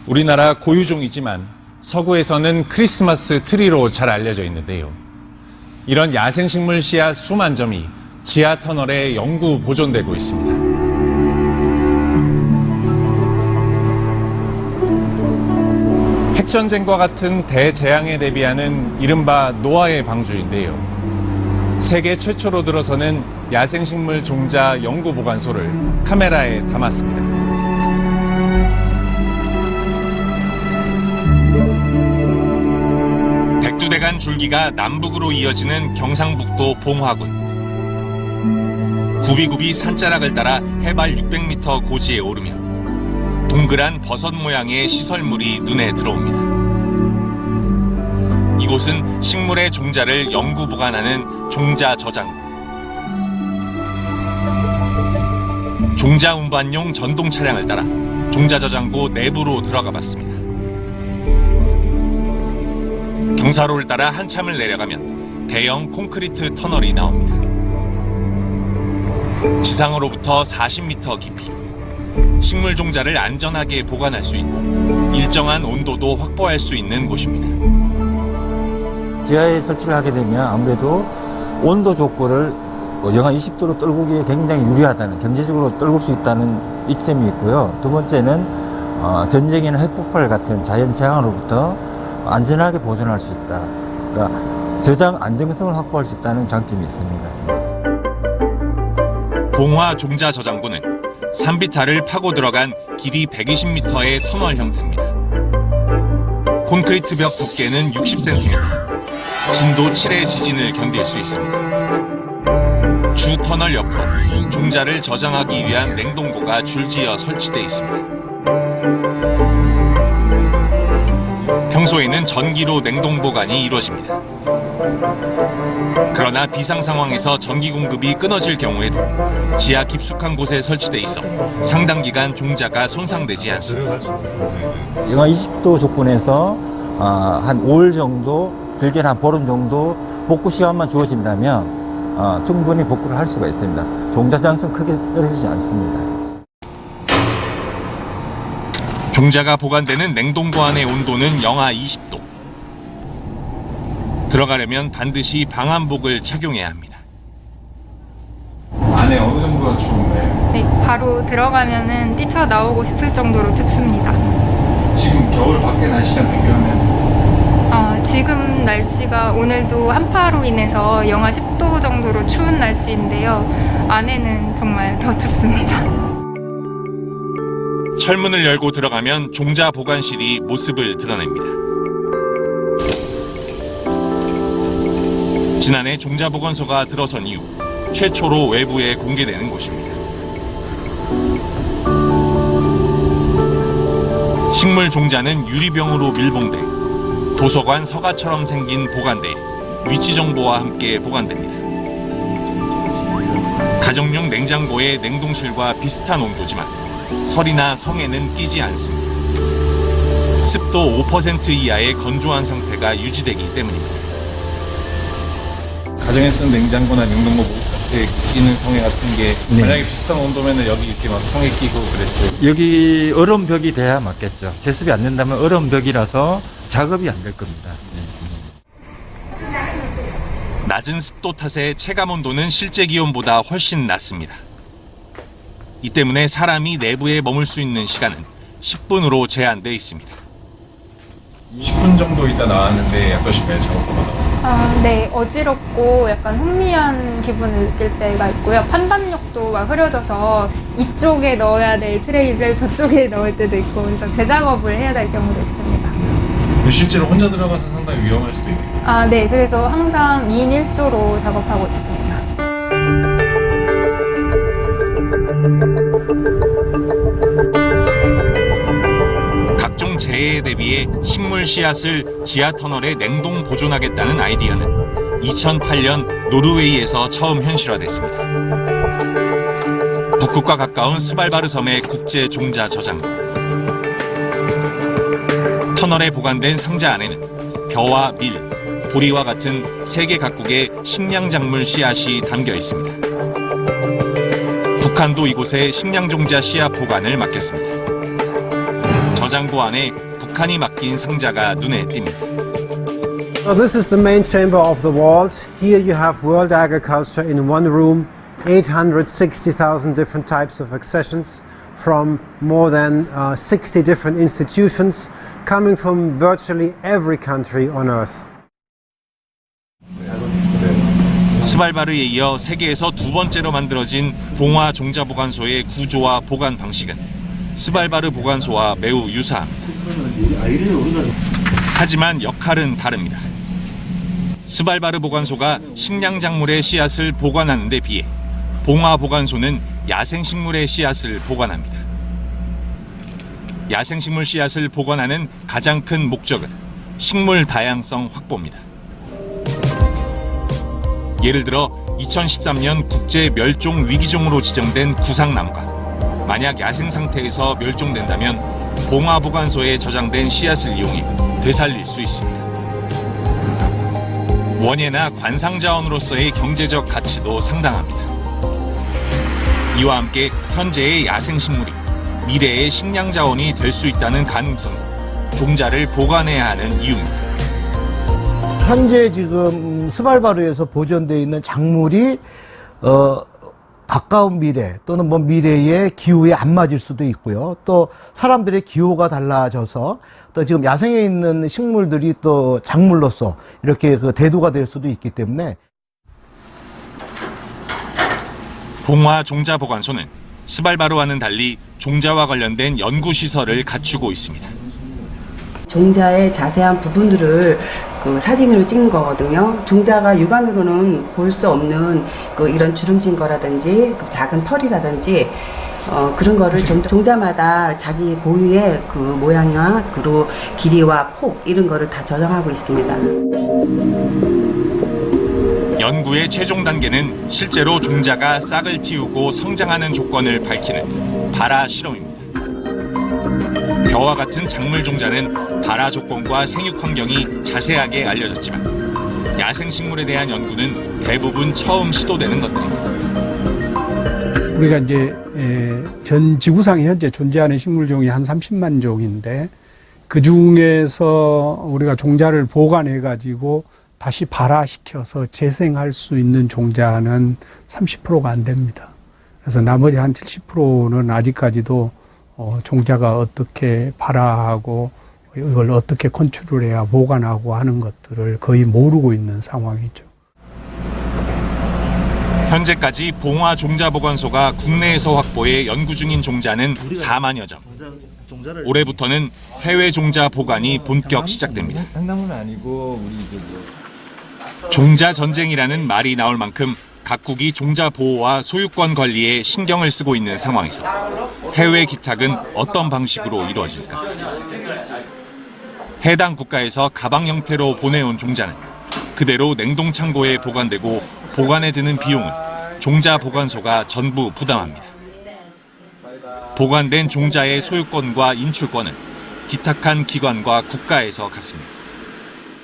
우리나라 고유종이지만 서구에서는 크리스마스 트리로 잘 알려져 있는데요. 이런 야생식물 씨앗 수만 점이 지하 터널에 영구 보존되고 있습니다. 핵전쟁과 같은 대재앙에 대비하는 이른바 노아의 방주인데요. 세계 최초로 들어서는 야생식물 종자 영구 보관소를 카메라에 담았습니다. 백두대간 줄기가 남북으로 이어지는 경상북도 봉화군. 굽이굽이 산자락을 따라 해발 600m 고지에 오르며 동그란 버섯 모양의 시설물이 눈에 들어옵니다. 이곳은 식물의 종자를 영구 보관하는 종자 저장고. 종자 운반용 전동 차량을 따라 종자 저장고 내부로 들어가 봤습니다. 경사로를 따라 한참을 내려가면 대형 콘크리트 터널이 나옵니다. 지상으로부터 40m 깊이. 식물 종자를 안전하게 보관할 수 있고 일정한 온도도 확보할 수 있는 곳입니다. 지하에 설치를 하게 되면 아무래도 온도 조건을 영하 20도로 떨구기에 굉장히 유리하다는, 경제적으로 떨굴 수 있다는 이점이 있고요. 두 번째는 전쟁이나 핵폭발 같은 자연 재앙으로부터 안전하게 보존할 수 있다. 그러니까 저장 안정성을 확보할 수 있다는 장점이 있습니다. 봉화 종자 저장고는 산비탈을 파고 들어간 길이 120m의 터널 형태입니다. 콘크리트 벽 두께는 60cm, 진도 7의 지진을 견딜 수 있습니다. 주 터널 옆으로 종자를 저장하기 위한 냉동고가 줄지어 설치돼 있습니다. 평소에는 전기로 냉동 보관이 이루어집니다. 그러나 비상 상황에서 전기 공급이 끊어질 경우에도 지하 깊숙한 곳에 설치돼 있어 상당 기간 종자가 손상되지 않습니다. 영하 20도 조건에서 한 5일 정도, 길게는 한 보름 정도 복구 시간만 주어진다면 충분히 복구를 할 수가 있습니다. 종자 저장성 크게 떨어지지 않습니다. 종자가 보관되는 냉동고 안의 온도는 영하 20도. 들어가려면 반드시 방한복을 착용해야 합니다. 안에 어느 정도가 추운가요? 네, 바로 들어가면은 뛰쳐나오고 싶을 정도로 춥습니다. 지금 겨울 밖에 날씨랑 비교하면? 지금 날씨가 오늘도 한파로 인해서 영하 10도 정도로 추운 날씨인데요. 안에는 정말 더 춥습니다. 철문을 열고 들어가면 종자 보관실이 모습을 드러냅니다. 지난해 종자 보관소가 들어선 이후 최초로 외부에 공개되는 곳입니다. 식물 종자는 유리병으로 밀봉돼 도서관 서가처럼 생긴 보관대에 위치 정보와 함께 보관됩니다. 가정용 냉장고의 냉동실과 비슷한 온도지만 설이나 성에는 끼지 않습니다. 습도 5% 이하의 건조한 상태가 유지되기 때문입니다. 가정에 쓰는 냉장고나 냉동고 앞에 끼는 성에 같은 게 만약에 비슷한 온도면 여기 이렇게 막 성에 끼고 그랬어요. 여기 얼음벽이 돼야 맞겠죠. 제습이 안 된다면 얼음벽이라서 작업이 안 될 겁니다. 낮은 습도 탓에 체감 온도는 실제 기온보다 훨씬 낮습니다. 이 때문에 사람이 내부에 머물 수 있는 시간은 10분으로 제한되어 있습니다. 10분 정도 있다 나왔는데 어떠신가요, 작업하다가? 네, 어지럽고 약간 흥미한 기분을 느낄 때가 있고요. 판단력도 막 흐려져서 이쪽에 넣어야 될 트레이를 저쪽에 넣을 때도 있고, 그래서 재작업을 해야 될 경우도 있습니다. 실제로 혼자 들어가서 상당히 위험할 수도 있겠네요. 네, 그래서 항상 2인 1조로 작업하고 있습니다. 각종 재해에 대비해 식물 씨앗을 지하 터널에 냉동 보존하겠다는 아이디어는 2008년 노르웨이에서 처음 현실화됐습니다. 북극과 가까운 스발바르 섬의 국제 종자 저장고. 터널에 보관된 상자 안에는 벼와 밀, 보리와 같은 세계 각국의 식량작물 씨앗이 담겨 있습니다. 북한도 이곳에 식량종자 씨앗 보관을 맡겼습니다. 저장고 안에 북한이 맡긴 상자가 눈에 띕니다. So this is the main chamber of the vault. Here you have world agriculture in one room, 860,000 different types of accessions from more than 60 different institutions coming from virtually every country on earth. 스발바르에 이어 세계에서 두 번째로 만들어진 봉화 종자보관소의 구조와 보관 방식은 스발바르 보관소와 매우 유사합니다. 하지만 역할은 다릅니다. 스발바르 보관소가 식량작물의 씨앗을 보관하는 데 비해 봉화 보관소는 야생식물의 씨앗을 보관합니다. 야생식물 씨앗을 보관하는 가장 큰 목적은 식물 다양성 확보입니다. 예를 들어 2013년 국제 멸종 위기종으로 지정된 구상나무가 만약 야생 상태에서 멸종된다면 봉화 보관소에 저장된 씨앗을 이용해 되살릴 수 있습니다. 원예나 관상자원으로서의 경제적 가치도 상당합니다. 이와 함께 현재의 야생식물이 미래의 식량자원이 될 수 있다는 가능성, 종자를 보관해야 하는 이유입니다. 현재 지금 스발바르에서 보존되어 있는 작물이 가까운 미래 또는 먼 미래의 기후에 안 맞을 수도 있고요. 또 사람들의 기호가 달라져서 또 지금 야생에 있는 식물들이 또 작물로서 이렇게 그 대두가 될 수도 있기 때문에 봉화 종자보관소는 스발바르와는 달리 종자와 관련된 연구시설을 갖추고 있습니다. 종자의 자세한 부분들을 그 사진으로 찍은 거거든요. 종자가 육안으로는 볼 수 없는 이런 주름진 거라든지 작은 털이라든지 그런 거를 종자마다 자기 고유의 그 모양이와 그리고 길이와 폭 이런 거를 다 저장하고 있습니다. 연구의 최종 단계는 실제로 종자가 싹을 틔우고 성장하는 조건을 밝히는 발화 실험입니다. 벼와 같은 작물 종자는 발화 조건과 생육 환경이 자세하게 알려졌지만 야생식물에 대한 연구는 대부분 처음 시도되는 것들입니다. 우리가 이제 전 지구상에 현재 존재하는 식물종이 한 30만 종인데 그 중에서 우리가 종자를 보관해 가지고 다시 발화시켜서 재생할 수 있는 종자는 30%가 안 됩니다. 그래서 나머지 한 70%는 아직까지도 종자가 어떻게 발화하고 이걸 어떻게 컨트롤해야 보관하고 하는 것들을 거의 모르고 있는 상황이죠. 현재까지 봉화 종자보관소가 국내에서 확보해 연구 중인 종자는 4만여 점. 올해부터는 해외 종자 보관이 본격 시작됩니다. 상담은 아니고 우리 종자 전쟁이라는 말이 나올 만큼 각국이 종자 보호와 소유권 관리에 신경을 쓰고 있는 상황에서 해외 기탁은 어떤 방식으로 이루어질까? 해당 국가에서 가방 형태로 보내온 종자는 그대로 냉동 창고에 보관되고 보관에 드는 비용은 종자 보관소가 전부 부담합니다. 보관된 종자의 소유권과 인출권은 기탁한 기관과 국가에서 갖습니다.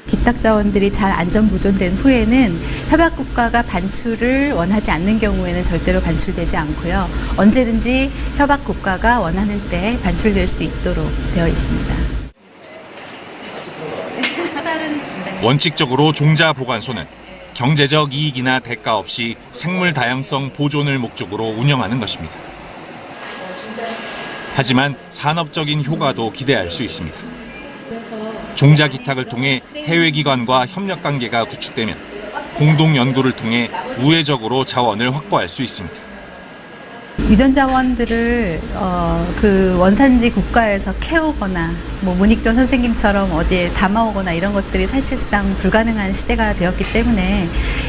기탁 자원들이 잘 안전 보존된 후에는 협약 국가가 반출을 원하지 않는 경우에는 절대로 반출되지 않고요. 언제든지 협약 국가가 원하는 때 반출될 수 있도록 되어 있습니다. 원칙적으로 종자 보관소는 경제적 이익이나 대가 없이 생물 다양성 보존을 목적으로 운영하는 것입니다. 하지만 산업적인 효과도 기대할 수 있습니다. 종자 기탁을 통해 해외 기관과 협력 관계가 구축되면 공동 연구를 통해 우회적으로 자원을 확보할 수 있습니다. 유전 자원들을 그 원산지 국가에서 캐오거나 문익돈 선생님처럼 어디에 담아오거나 이런 것들이 사실상 불가능한 시대가 되었기 때문에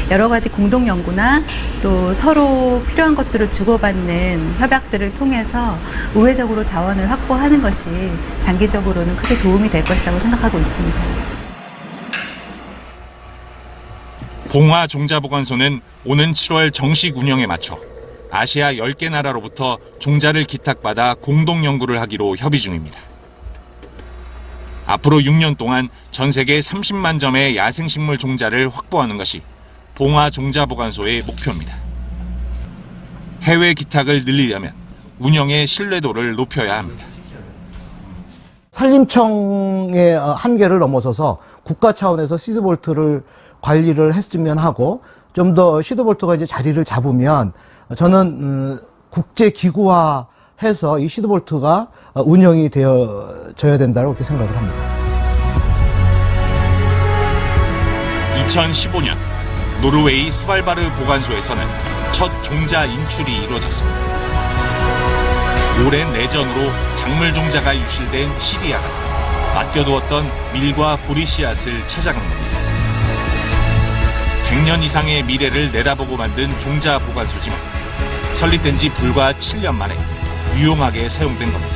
여러 가지 공동 연구나 또 서로 필요한 것들을 주고받는 협약들을 통해서 우회적으로 자원을 확보하는 것이 장기적으로는 크게 도움이 될 것이라고 생각하고 있습니다. 봉화 종자보관소는 오는 7월 정식 운영에 맞춰 아시아 10개 나라로부터 종자를 기탁받아 공동 연구를 하기로 협의 중입니다. 앞으로 6년 동안 전 세계 30만 점의 야생식물 종자를 확보하는 것이 봉화 종자보관소의 목표입니다. 해외 기탁을 늘리려면 운영의 신뢰도를 높여야 합니다. 산림청의 한계를 넘어서서 국가 차원에서 시드볼트를 관리를 했으면 하고, 좀 더 시드볼트가 이제 자리를 잡으면 저는 국제 기구화해서 이 시드볼트가 운영이 되어져야 된다고 그렇게 생각을 합니다. 2015년 노르웨이 스발바르 보관소에서는 첫 종자 인출이 이루어졌습니다. 오랜 내전으로 작물 종자가 유실된 시리아가 맡겨두었던 밀과 보리씨앗을 찾아간 겁니다. 100년 이상의 미래를 내다보고 만든 종자 보관소지만 설립된 지 불과 7년 만에 유용하게 사용된 겁니다.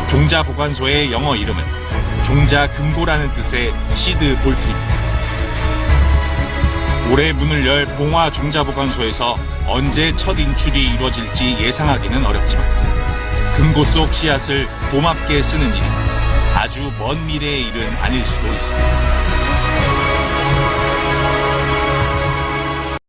종자 보관소의 영어 이름은 종자 금고라는 뜻의 시드 볼트입니다. 올해 문을 열 봉화 종자 보관소에서 언제 첫 인출이 이루어질지 예상하기는 어렵지만 금고 속 씨앗을 고맙게 쓰는 일은 아주 먼 미래의 일은 아닐 수도 있습니다.